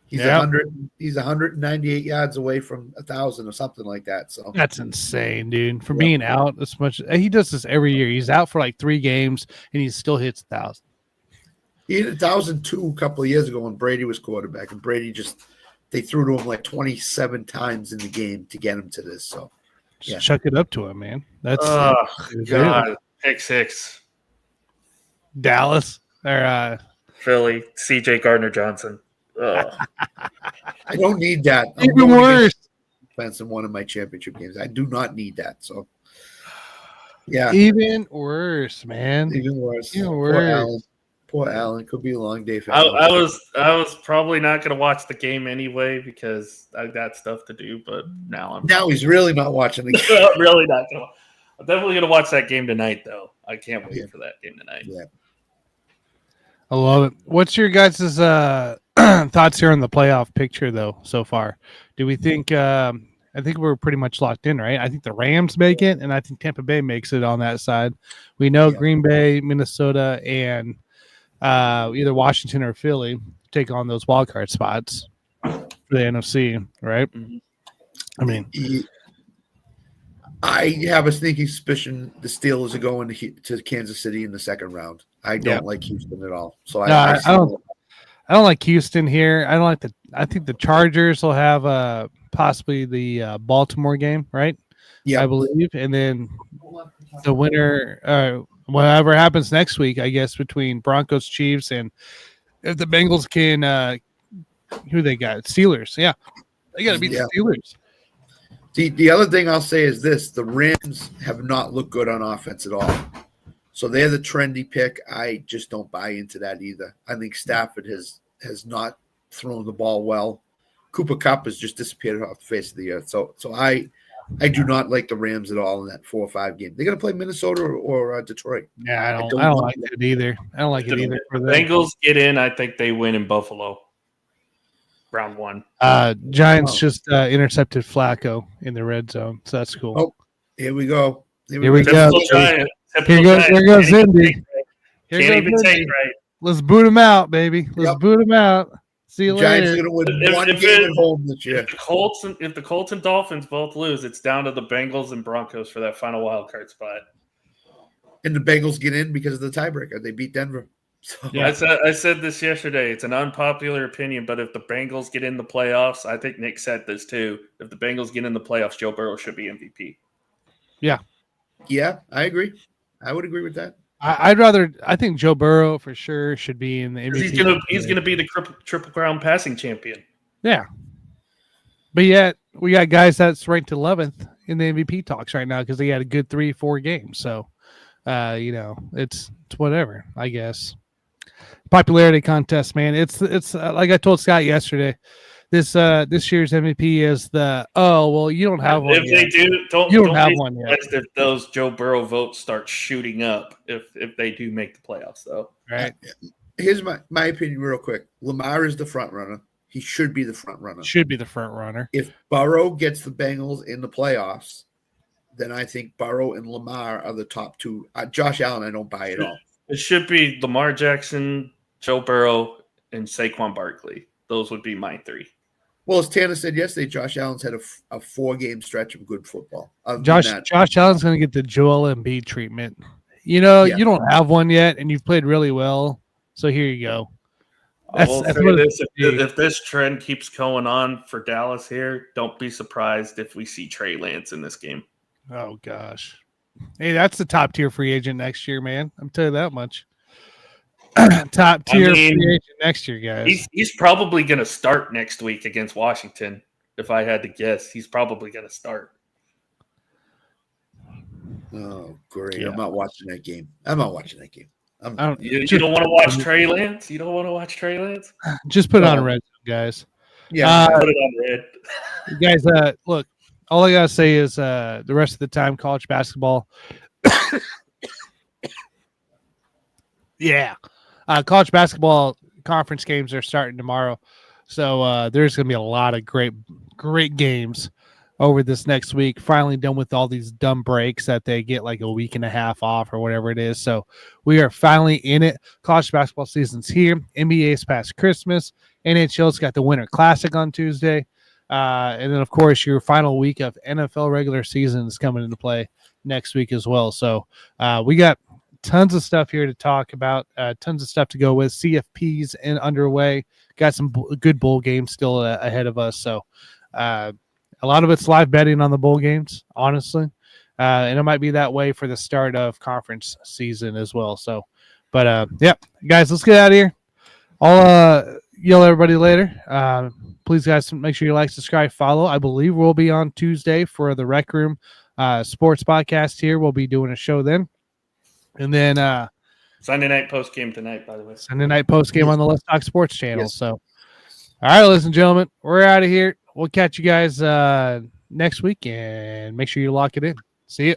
He's 100. He's 198 yards away from 1,000 or something like that. So that's insane, dude. For being out as much, he does this every year. He's out for like 3 games and he still hits 1,000. He hit 1,002 a couple of years ago when Brady was quarterback, and Brady they threw to him like 27 times in the game to get him to this. So just chuck it up to him, man. That's God, pick 6. Dallas or Philly, C.J. Gardner-Johnson. I don't need that. Even worse. Defense in one of my championship games. I do not need that. So, yeah. Even worse, man. Even worse. Even worse. Poor Allen. Could be a long day for I was probably not going to watch the game anyway because I got stuff to do. But now he's really not watching the game. Really not going to. I'm definitely going to watch that game tonight, though. I can't wait for that game tonight. Yeah. I love it. What's your guys' thoughts here on the playoff picture, though, so far? Do we think I think we're pretty much locked in, right? I think the Rams make it, and I think Tampa Bay makes it on that side. We know Green Bay, Minnesota, and either Washington or Philly take on those wildcard spots for the NFC, right? Mm-hmm. I mean, I have a sneaking suspicion the Steelers are going to Kansas City in the second round. I don't like Houston at all. So I don't like Houston here. I think the Chargers will have possibly the Baltimore game, right? Yeah, I believe, and then the winner, whatever happens next week, I guess between Broncos, Chiefs, and if the Bengals can, who they got? Steelers. Yeah, they got to beat the Steelers. The other thing I'll say is this: the Rams have not looked good on offense at all. So they're the trendy pick. I just don't buy into that either. I think Stafford has not thrown the ball well. Cooper Kupp has just disappeared off the face of the earth. So I do not like the Rams at all in that 4 or 5 game. They're going to play Minnesota or Detroit. Yeah, I don't like it either. I don't like it either. For them. Bengals get in. I think they win in Buffalo. Round 1. Giants just intercepted Flacco in the red zone, so that's cool. Oh, here we go. Here we go. Here goes Indy. Can't even take right. Let's boot him out, baby. Let's boot him out. See you later. Giants are going to win one game at home this year. If the Colts and Dolphins both lose, it's down to the Bengals and Broncos for that final wild card spot. And the Bengals get in because of the tiebreaker. They beat Denver. So. Yeah. I said this yesterday. It's an unpopular opinion, but if the Bengals get in the playoffs, I think Nick said this too. If the Bengals get in the playoffs, Joe Burrow should be MVP. Yeah. Yeah, I agree. I would agree with that. I think Joe Burrow for sure should be in the MVP. He's gonna be the triple crown passing champion. Yeah. But yet we got guys that's ranked 11th in the MVP talks right now because they had a good 3-4 games. So it's whatever, I guess. Popularity contest, man. It's like I told Scott yesterday. This year's MVP is you don't have one. If yet. They do, you don't have one yet. If those Joe Burrow votes start shooting up, if they do make the playoffs, though. Right. Here's my opinion, real quick. Lamar is the front runner. He should be the front runner. If Burrow gets the Bengals in the playoffs, then I think Burrow and Lamar are the top 2. Josh Allen, I don't buy at all. It should be Lamar Jackson, Joe Burrow, and Saquon Barkley. Those would be my 3. Well, as Tanner said yesterday, Josh Allen's had a 4-game stretch of good football. Josh Allen's going to get the Joel Embiid treatment. You don't have one yet, and you've played really well. So here you go. If this trend keeps going on for Dallas here, don't be surprised if we see Trey Lance in this game. Oh, gosh. Hey, that's the top tier free agent next year, man. I'm telling you that much. Top tier free agent next year, guys. He's probably going to start next week against Washington. If I had to guess, he's probably going to start. Oh, great. Yeah. I'm not watching that game. You don't want to watch Trey Lance? You don't want to watch Trey Lance? Just put it on a red zone. guys. Yeah, Put it on red. You guys, look, all I gotta say is the rest of the time, college basketball. Yeah, college basketball conference games are starting tomorrow, so there's gonna be a lot of great games over this next week. Finally done with all these dumb breaks that they get like a week and a half off or whatever it is. So we are finally in it. College basketball season's here. NBA's past Christmas. NHL's got the Winter Classic on Tuesday. And then, of course, your final week of NFL regular season is coming into play next week as well. So we got tons of stuff here to talk about, tons of stuff to go with. CFP's underway. Got some good bowl games still ahead of us. So a lot of it's live betting on the bowl games, honestly. And it might be that way for the start of conference season as well. So, but yeah, guys, let's get out of here. I'll yell at everybody later. Please, guys, make sure you like, subscribe, follow. I believe we'll be on Tuesday for the Rec Room Sports Podcast here. We'll be doing a show then. And then Sunday night post game tonight, by the way. Sunday night post game on the Let's Talk Sports channel. Yes. So, all right, ladies and gentlemen, we're out of here. We'll catch you guys next week, and make sure you lock it in. See you.